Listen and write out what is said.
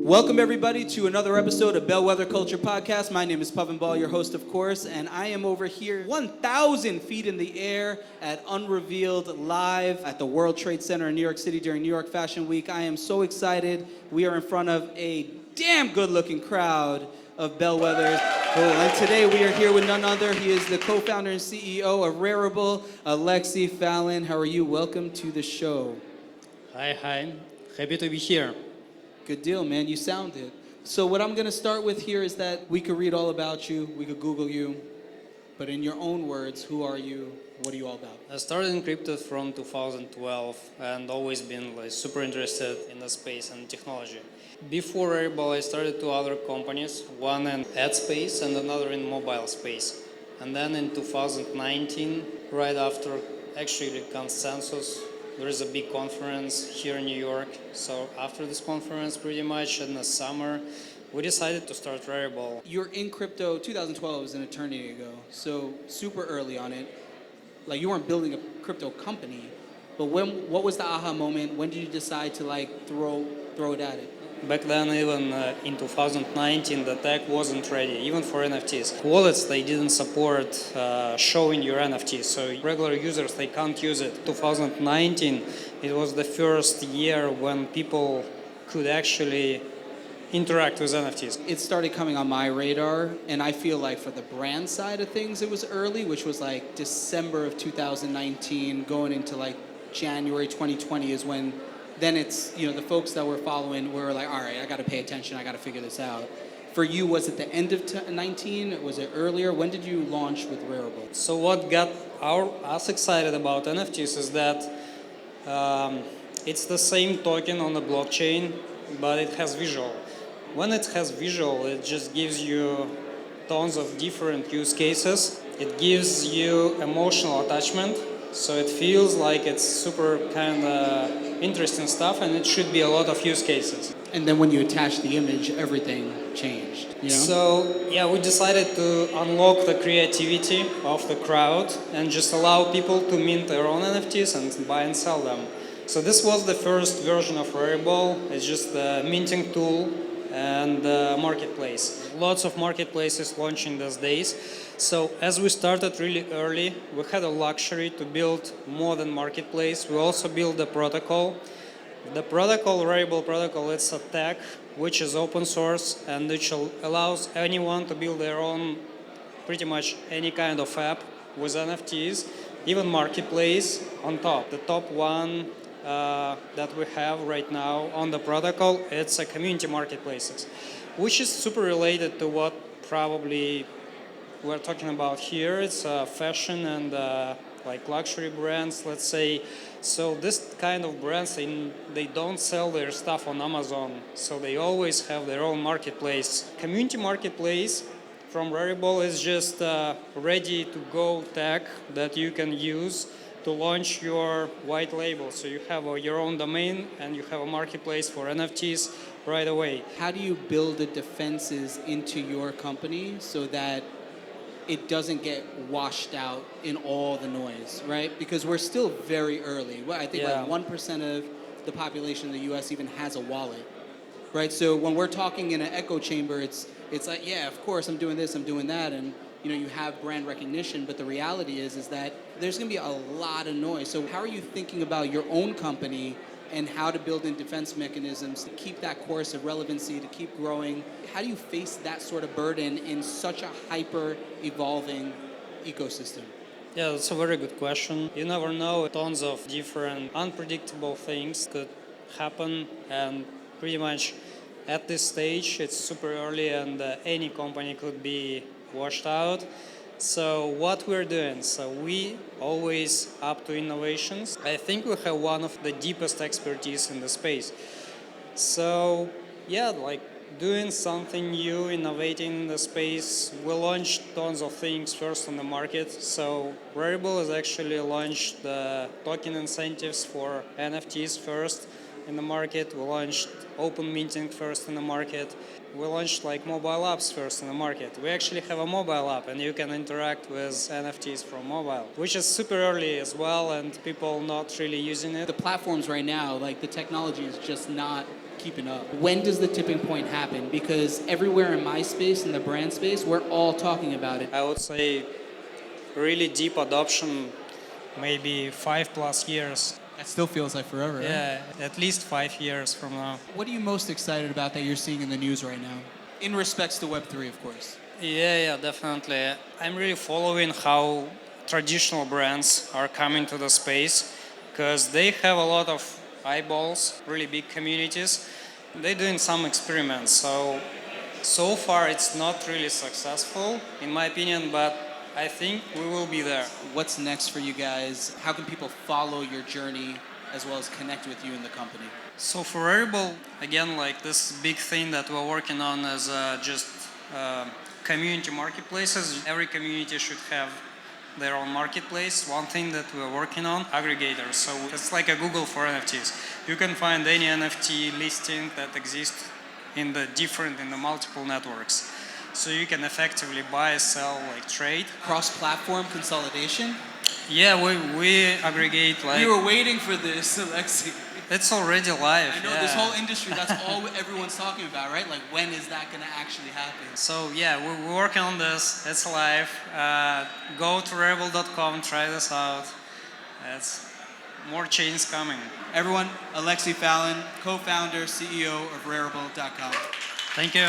Welcome everybody to another episode of Bellwether Culture Podcast. My name is Pavan Bahl, your host of course, and I am over here 1,000 feet in the air at UNREVEALED live at the World Trade Center in New York City during New York Fashion Week. I am so excited. We are in front of a damn good looking crowd of Bellwethers. Cool. And today we are here with none other. He is the co-founder and CEO of Rarible, Alexei Falin. How are you? Welcome to the show. Hi. Happy to be here. Good deal, man. You sound it. So what I'm going to start with here is that we could read all about you. We could Google you. But in your own words, who are you? What are you all about? I started in crypto from 2012 and always been super interested in the space and technology. Before Rarible, I started two other companies, one in ad space and another in mobile space. And then in 2019, right after actually the consensus, there is a big conference here in New York. So after this conference, pretty much in the summer, we decided to start Rarible. You're in crypto, 2012 was an eternity ago, so super early on it. Like you weren't building a crypto company, but what was the aha moment? When did you decide to throw it at it? Back then, even in 2019, the tech wasn't ready, even for NFTs. Wallets, they didn't support showing your NFTs, so regular users, they can't use it. 2019, it was the first year when people could actually interact with NFTs. It started coming on my radar, and I feel like for the brand side of things, it was early, which was like December of 2019, going into like January 2020 is when then it's, the folks that we're following were like, all right, I got to pay attention. I got to figure this out. For you, was it the end of 19? Was it earlier? When did you launch with Rarible? So what got us excited about NFTs is that it's the same token on the blockchain, but it has visual. When it has visual, it just gives you tons of different use cases. It gives you emotional attachment. So it feels like it's super kind of interesting stuff, and it should be a lot of use cases. And then when you attach the image, everything changed. So yeah, we decided to unlock the creativity of the crowd and just allow people to mint their own NFTs and buy and sell them. So this was the first version of Rarible. It's just a minting tool and marketplace. Lots of marketplaces launching these days. So as we started really early, we had a luxury to build more than marketplace. We also built a protocol. The protocol, Rarible protocol, it's a tech which is open source and which allows anyone to build their own, pretty much any kind of app with NFTs, even marketplace on top. The top one that we have right now on the protocol, it's a community marketplaces, which is super related to what probably we're talking about here. It's fashion and like luxury brands, let's say. So this kind of brands, they don't sell their stuff on Amazon, so they always have their own marketplace. Community marketplace from Rarible is just ready to go tech that you can use to launch your white label. So you have your own domain and you have a marketplace for NFTs right away. How do you build the defenses into your company so that it doesn't get washed out in all the noise, right? Because we're still very early. Well, I think like 1% of the population in the US even has a wallet, right? So when we're talking in an echo chamber, it's like, yeah, of course I'm doing this, I'm doing that, and you have brand recognition, but the reality is that there's going to be a lot of noise. So how are you thinking about your own company and how to build in defense mechanisms to keep that course of relevancy, to keep growing? How do you face that sort of burden in such a hyper-evolving ecosystem? Yeah, that's a very good question. You never know. Tons of different unpredictable things could happen, and pretty much at this stage, it's super early and any company could be washed out. So what we're doing, so we always up to innovations. I think we have one of the deepest expertise in the space. So yeah, like doing something new, innovating in the space. We launched tons of things first on the market. So Rarible has actually launched the token incentives for NFTs first in the market. We launched open minting first in the market. We launched like mobile apps first in the market. We actually have a mobile app and you can interact with NFTs from mobile, which is super early as well and people not really using it. The platforms right now, like the technology is just not keeping up. When does the tipping point happen? Because everywhere in my space, in the brand space, we're all talking about it. I would say really deep adoption, maybe 5+ years. That still feels like forever, right? Yeah, at least 5 years from now. What are you most excited about that you're seeing in the news right now? In respects to Web3, of course. Yeah, definitely. I'm really following how traditional brands are coming to the space because they have a lot of eyeballs, really big communities. They're doing some experiments. So far it's not really successful, in my opinion, but I think we will be there. What's next for you guys? How can people follow your journey as well as connect with you in the company? So for Rarible, again, like this big thing that we're working on is just community marketplaces. Every community should have their own marketplace. One thing that we're working on, aggregators. So it's like a Google for NFTs. You can find any NFT listing that exists in the multiple networks. So you can effectively buy, sell, like trade. Cross-platform consolidation? Yeah, we aggregate like... We were waiting for this, Alexei. It's already live. I know, this whole industry, that's all everyone's talking about, right? Like, when is that going to actually happen? So yeah, we're working on this. It's live. Go to rarible.com, try this out. It's more change coming. Everyone, Alexei Falin, co-founder, CEO of Rarible.com. Thank you.